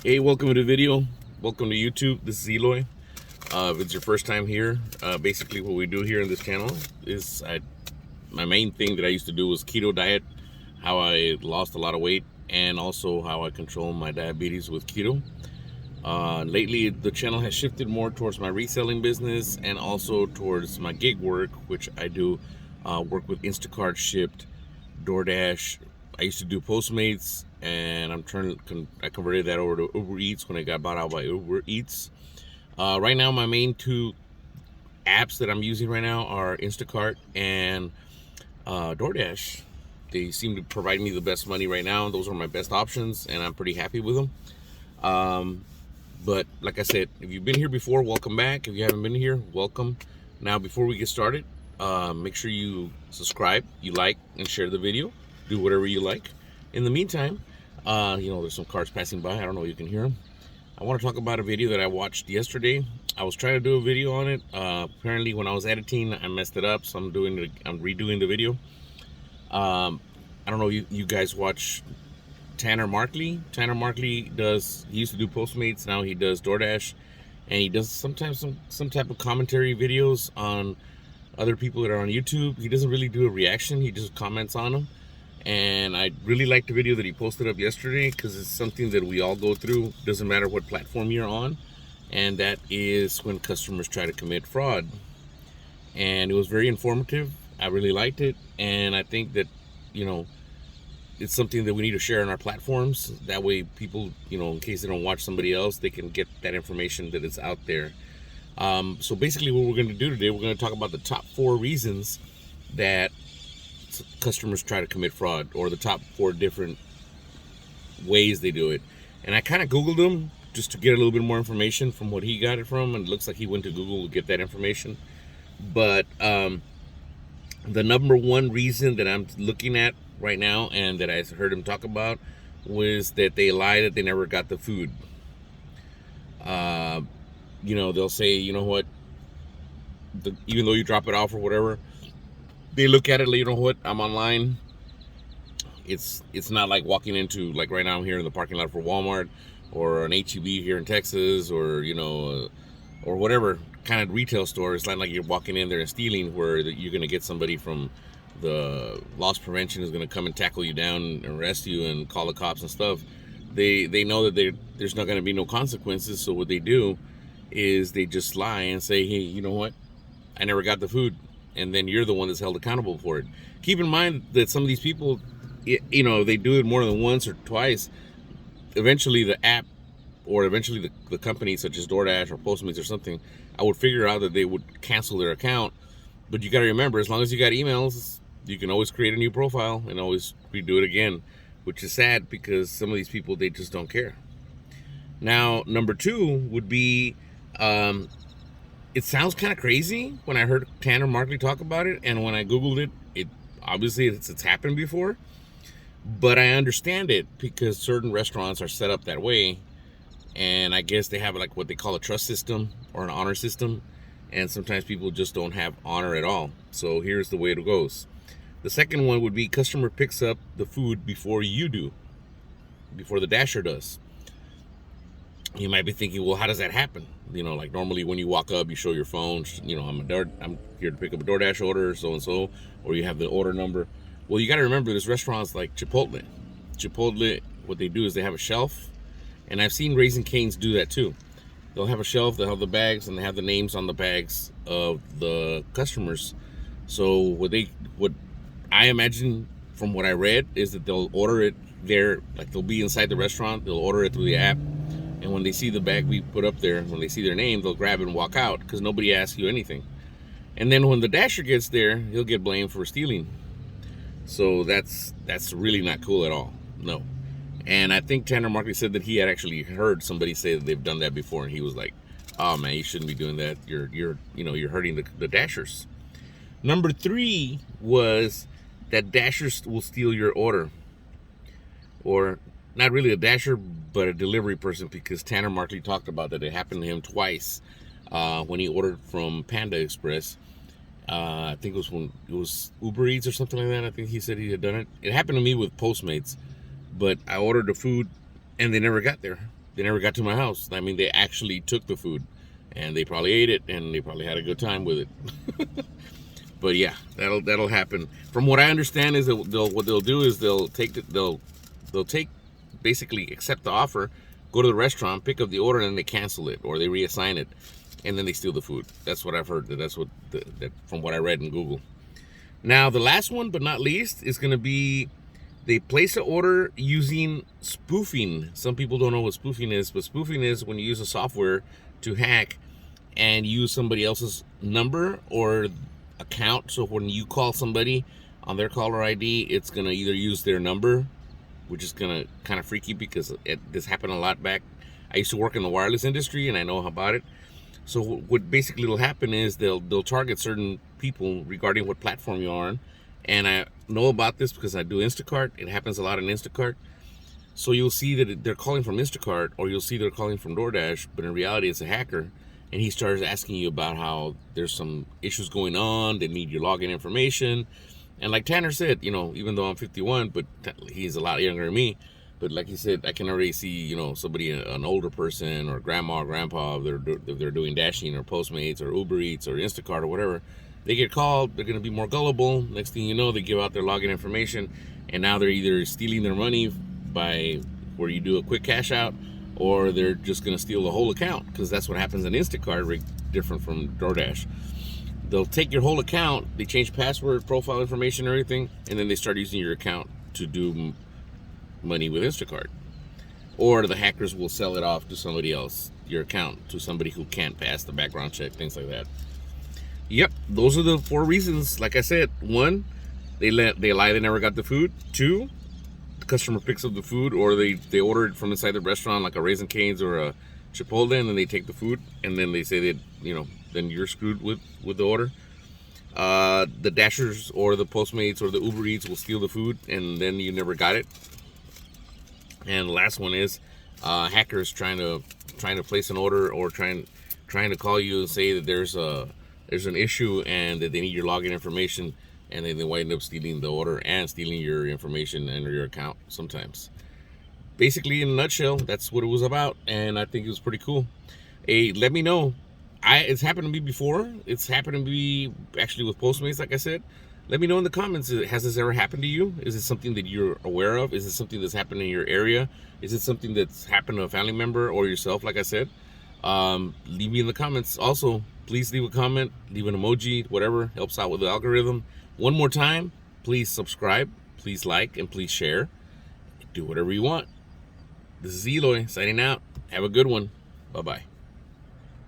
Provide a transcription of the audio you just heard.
Hey, welcome to the video. Welcome to YouTube. This is Eloy. If it's your first time here, basically what we do here in this channel is my main thing that I used to do was keto diet, how I lost a lot of weight, and also how I control my diabetes with keto. Lately, the channel has shifted more towards my reselling business and also towards my gig work, which I do work with Instacart shipped, DoorDash. I used to do Postmates, and I converted that over to Uber Eats when it got bought out by Uber Eats. Right now, my main two apps that I'm using right now are Instacart and DoorDash. They seem to provide me the best money right now. Those are my best options, and I'm pretty happy with them. But like I said, if you've been here before, welcome back. If you haven't been here, welcome. Now, before we get started, make sure you subscribe, you like, and share the video. Do whatever you like. In the meantime, there's some cars passing by. I don't know if you can hear them. I want to talk about a video that I watched yesterday. I was trying to do a video on it. Apparently, when I was editing, I messed it up, so I'm redoing the video. I don't know. You guys watch Tanner Markley? Tanner Markley he used to do Postmates. Now he does DoorDash, and he does sometimes some type of commentary videos on other people that are on YouTube. He doesn't really do a reaction. He just comments on them. And I really liked the video that he posted up yesterday because it's something that we all go through. Doesn't matter what platform you're on. And that is when customers try to commit fraud. And it was very informative. I really liked it. And I think that, it's something that we need to share on our platforms. That way people, in case they don't watch somebody else, they can get that information that is out there. So basically what we're going to do today, we're going to talk about the top 4 reasons that customers try to commit fraud, or the top 4 different ways they do it. And I kind of Googled them just to get a little bit more information from what he got it from, and it looks like he went to Google to get that information. But the number 1 reason that I'm looking at right now, and that I heard him talk about, was that they lie that they never got the food. They'll say, even though you drop it off or whatever, they look at it, what, I'm online. It's not like walking into, like right now I'm here in the parking lot for Walmart or an HEB here in Texas, or or whatever kind of retail store. It's not like you're walking in there and stealing, where you're going to get somebody from the loss prevention is going to come and tackle you down and arrest you and call the cops and stuff. They know that there's not going to be no consequences, so what they do is they just lie and say, hey, you know what, I never got the food. And then you're the one that's held accountable for it. Keep in mind that some of these people, they do it more than once or twice. Eventually the app, or eventually the company such as DoorDash or Postmates or something, I would figure out that they would cancel their account. But you got to remember, as long as you got emails, you can always create a new profile and always redo it again, which is sad because some of these people, they just don't care. Now, number 2 would be, it sounds kind of crazy when I heard Tanner Markley talk about it, and when I Googled it, obviously it's happened before, but I understand it because certain restaurants are set up that way, and I guess they have like what they call a trust system or an honor system, and sometimes people just don't have honor at all. So here's the way it goes. The second one would be customer picks up the food before you do, before the dasher does. You might be thinking, well, how does that happen? Like normally when you walk up, you show your phone, I'm here to pick up a DoorDash order, so-and-so, or you have the order number. Well, you got to remember, there's restaurants like Chipotle. Chipotle, what they do is they have a shelf, and I've seen Raising Cane's do that too. They'll have a shelf, they'll have the bags, and they have the names on the bags of the customers. So what I imagine from what I read is that they'll order it there, like they'll be inside the restaurant, they'll order it through the app. And when they see the bag we put up there, when they see their name, they'll grab it and walk out because nobody asks you anything. And then when the dasher gets there, he'll get blamed for stealing. So that's really not cool at all. No. And I think Tanner Markley said that he had actually heard somebody say that they've done that before, and he was like, "Oh man, you shouldn't be doing that. You're hurting the dashers." Number 3 was that dashers will steal your order, or not really a dasher, but a delivery person, because Tanner Markley talked about that. It happened to him twice when he ordered from Panda Express. I think it was when it was Uber Eats or something like that. I think he said he had done it. It happened to me with Postmates, but I ordered the food and they never got there. they never got to my house. I mean, they actually took the food, and they probably ate it, and they probably had a good time with it. But yeah, that'll happen. From what I understand is that what they'll do is they'll take basically accept the offer, go to the restaurant, pick up the order, and then they cancel it or they reassign it, and then they steal the food. That's what I've heard. That's what that from what I read in Google. Now the last one, but not least, is going to be they place an order using spoofing. Some people don't know what spoofing is, but spoofing is when you use a software to hack and use somebody else's number or account. So when you call somebody on their caller ID, it's gonna either use their number, which is gonna kind of freaky because this happened a lot back. I used to work in the wireless industry and I know about it. So what basically will happen is they'll target certain people regarding what platform you're on, and I know about this because I do Instacart. It happens a lot in Instacart. So you'll see that they're calling from Instacart, or you'll see they're calling from DoorDash, but in reality it's a hacker. And he starts asking you about how there's some issues going on, they need your login information. And like Tanner said, even though I'm 51, but he's a lot younger than me, but like he said, I can already see, somebody, an older person or grandma or grandpa, if they're doing Dashing or Postmates or Uber Eats or Instacart or whatever, they get called, they're going to be more gullible. Next thing you know, they give out their login information, and now they're either stealing their money by where you do a quick cash out, or they're just going to steal the whole account, because that's what happens in Instacart, different from DoorDash. They'll take your whole account, they change password, profile information, everything, and then they start using your account to do money with Instacart. Or the hackers will sell it off to somebody else, your account, to somebody who can't pass the background check, things like that. Yep, those are the 4 reasons. Like I said, 1, they lie they never got the food. 2, customer picks up the food, or they order it from inside the restaurant, like a Raising Cane's or a Chipotle, and then they take the food, and then they say that then you're screwed with the order. The Dashers or the Postmates or the Uber Eats will steal the food, and then you never got it. And the last one is hackers trying to place an order, or trying to call you and say that there's an issue and that they need your login information, and then they wind up stealing the order and stealing your information and your account sometimes. Basically, in a nutshell, that's what it was about, and I think it was pretty cool. Hey, let me know. It's happened to me before. It's happened to me actually with Postmates, like I said. Let me know in the comments, has this ever happened to you? Is it something that you're aware of? Is it something that's happened in your area? Is it something that's happened to a family member or yourself, like I said? Leave me in the comments. Also, please leave a comment, leave an emoji, whatever helps out with the algorithm. One more time, please subscribe, please like, and please share. Do whatever you want. This is Eloy signing out. Have a good one. Bye-bye.